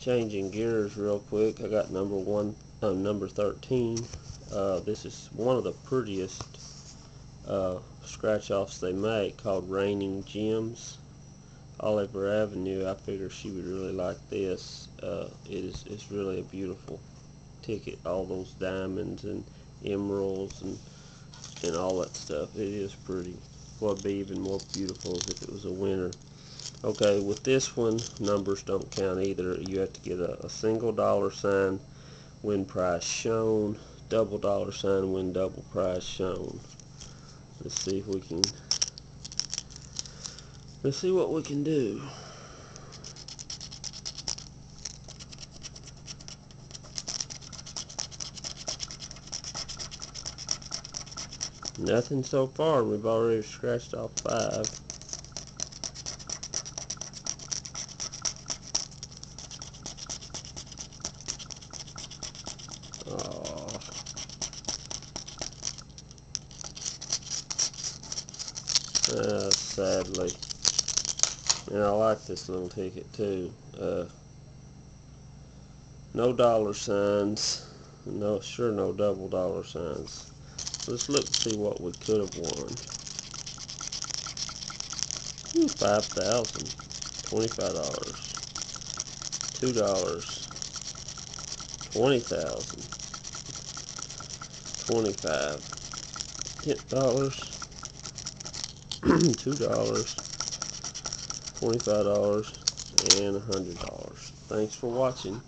Changing gears real quick. I got number 13. This is one of the prettiest scratch offs they make, called Raining Gems. Oliver Avenue. I figure she would really like this. It's really a beautiful ticket. All those diamonds and emeralds and all that stuff. It is pretty. What would be even more beautiful is if it was a winner. Okay, with this one, numbers don't count either. You have to get a single $, win prize shown, double $, win double prize shown. Let's see if we can. Let's see what we can do. Nothing so far. We've already scratched off 5. Sadly. And I like this little ticket too. No $, no double $. Let's look and see what we could have won. 5,000, $25, $2, 20,000, 25, $10, $2, $25, and $100. Thanks for watching.